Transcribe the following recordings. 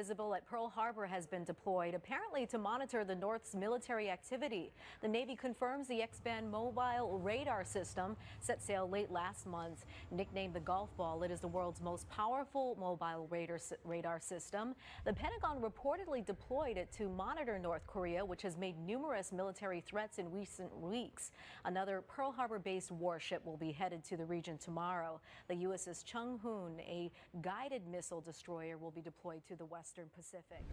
visible at Pearl Harbor has been deployed, apparently to monitor the North's military activity. The Navy confirms the X-band mobile radar system set sail late last month. Nicknamed the Golf Ball, it is the world's most powerful mobile radar system. The Pentagon reportedly deployed it to monitor North Korea, which has made numerous military threats in recent weeks. Another Pearl Harbor-based warship will be headed to the region tomorrow. The U.S.'s Chung-hoon, a guided missile destroyer, will be deployed to the Western Pacific.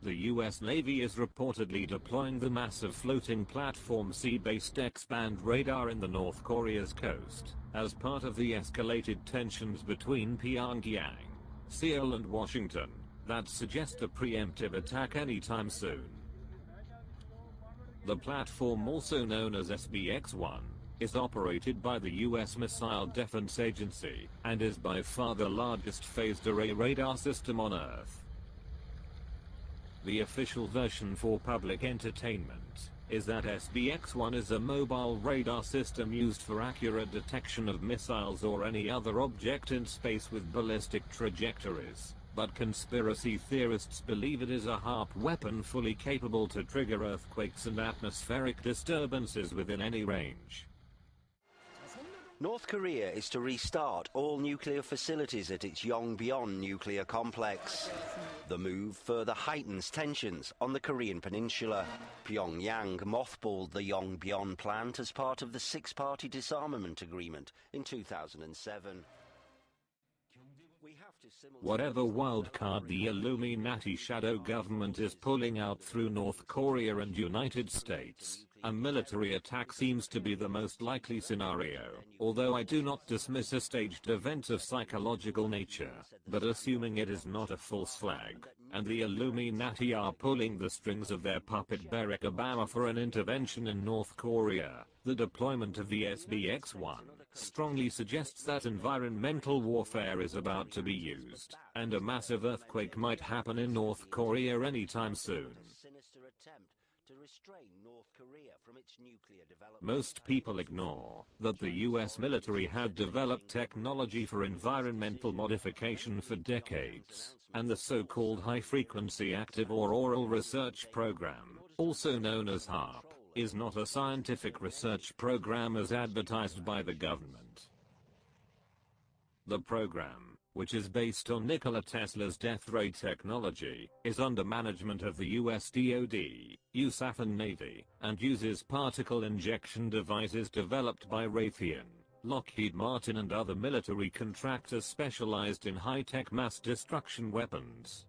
The U.S. Navy is reportedly deploying the massive floating platform sea-based X-band radar in the North Korea's coast, as part of the escalated tensions between Pyongyang, Seoul and Washington, that suggest a preemptive attack anytime soon. The platform, also known as SBX-1, is operated by the U.S. Missile Defense Agency and is by far the largest phased array radar system on Earth. The official version for public entertainment is that SBX-1 is a mobile radar system used for accurate detection of missiles or any other object in space with ballistic trajectories, but conspiracy theorists believe it is a HAARP weapon fully capable to trigger earthquakes and atmospheric disturbances within any range. North Korea is to restart all nuclear facilities at its Yongbyon nuclear complex. The move further heightens tensions on the Korean peninsula. Pyongyang mothballed the Yongbyon plant as part of the six-party disarmament agreement in 2007. Whatever wildcard the Illuminati shadow government is pulling out through North Korea and United States, a military attack seems to be the most likely scenario, although I do not dismiss a staged event of psychological nature, but assuming it is not a false flag, and the Illuminati are pulling the strings of their puppet Barack Obama for an intervention in North Korea, the deployment of the SBX-1 strongly suggests that environmental warfare is about to be used, and a massive earthquake might happen in North Korea anytime soon. Most people ignore that the US military had developed technology for environmental modification for decades, and the so-called high-frequency active or oral research program, also known as HAARP, is not a scientific research program as advertised by the government. The program, which is based on Nikola Tesla's death ray technology, is under management of the US DoD, U.S.A. and Navy, and uses particle injection devices developed by Raytheon, Lockheed Martin and other military contractors specialized in high-tech mass destruction weapons.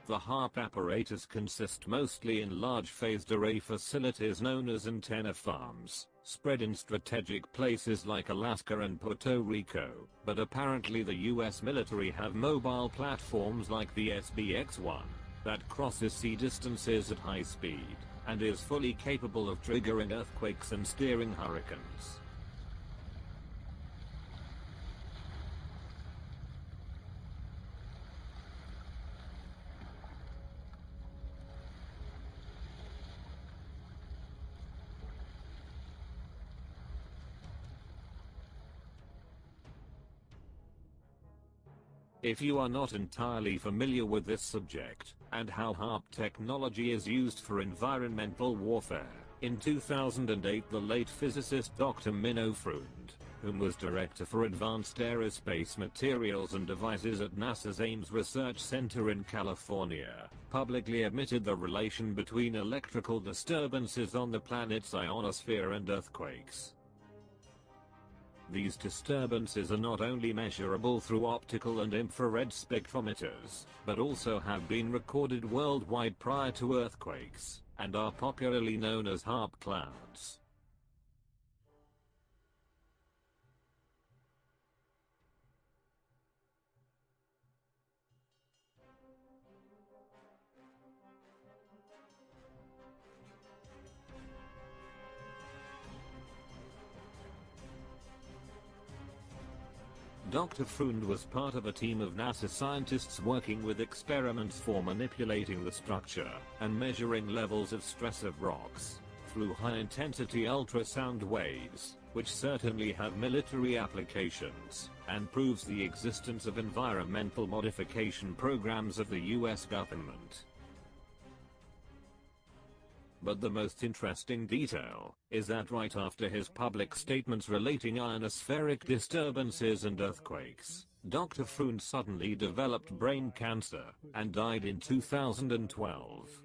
The HAARP apparatus consists mostly in large phased array facilities known as antenna farms, spread in strategic places like Alaska and Puerto Rico, but apparently the US military have mobile platforms like the SBX-1 that crosses sea distances at high speed, and is fully capable of triggering earthquakes and steering hurricanes. If you are not entirely familiar with this subject, and how HAARP technology is used for environmental warfare, in 2008 the late physicist Dr. Minno Freund, whom was Director for Advanced Aerospace Materials and Devices at NASA's Ames Research Center in California, publicly admitted the relation between electrical disturbances on the planet's ionosphere and earthquakes. These disturbances are not only measurable through optical and infrared spectrometers, but also have been recorded worldwide prior to earthquakes, and are popularly known as HAARP clouds. Dr. Freund was part of a team of NASA scientists working with experiments for manipulating the structure and measuring levels of stress of rocks through high-intensity ultrasound waves, which certainly have military applications. and proves the existence of environmental modification programs of the US government. But the most interesting detail is that right after his public statements relating ionospheric disturbances and earthquakes, Dr. Foon suddenly developed brain cancer and died in 2012.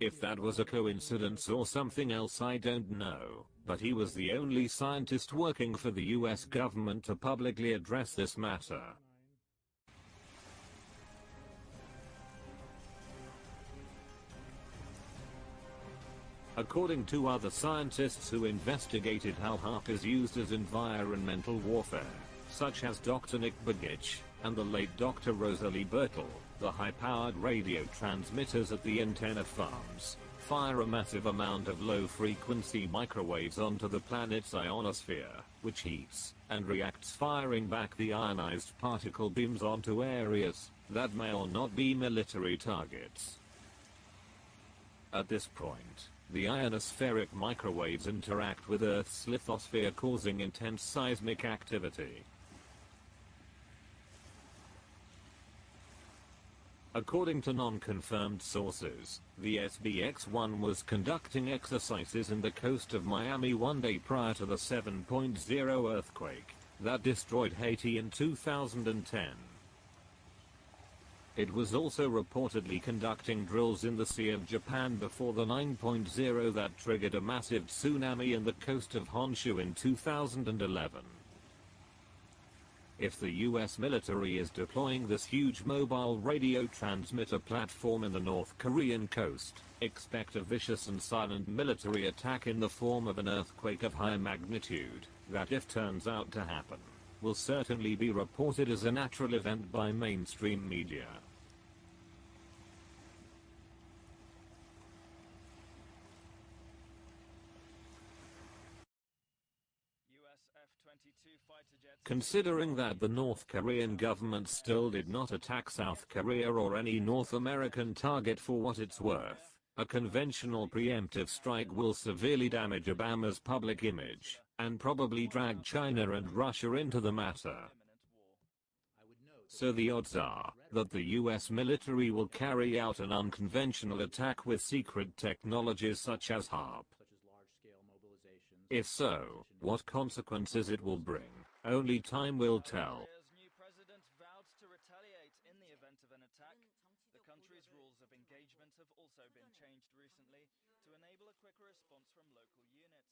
If that was a coincidence or something else, I don't know, but he was the only scientist working for the US government to publicly address this matter. According to other scientists who investigated how HAARP is used as environmental warfare, such as Dr. Nick Begich and the late Dr. Rosalie Bertel, the high-powered radio transmitters at the antenna farms fire a massive amount of low-frequency microwaves onto the planet's ionosphere, which heats and reacts, firing back the ionized particle beams onto areas that may or not be military targets. At this point, the ionospheric microwaves interact with Earth's lithosphere, causing intense seismic activity. According to non-confirmed sources, the SBX-1 was conducting exercises in the coast of Miami one day prior to the 7.0 earthquake that destroyed Haiti in 2010. It was also reportedly conducting drills in the Sea of Japan before the 9.0 that triggered a massive tsunami in the coast of Honshu in 2011. If the US military is deploying this huge mobile radio transmitter platform in the North Korean coast, expect a vicious and silent military attack in the form of an earthquake of high magnitude that, if turns out to happen, will certainly be reported as a natural event by mainstream media. Considering that the North Korean government still did not attack South Korea or any North American target for what it's worth, a conventional preemptive strike will severely damage Obama's public image, and probably drag China and Russia into the matter. So the odds are that the US military will carry out an unconventional attack with secret technologies such as HAARP. If so, what consequences it will bring, only time will tell. Korea's new president vowed to retaliate in the event of an attack. The country's rules of engagement have also been changed recently to enable a quicker response from local units.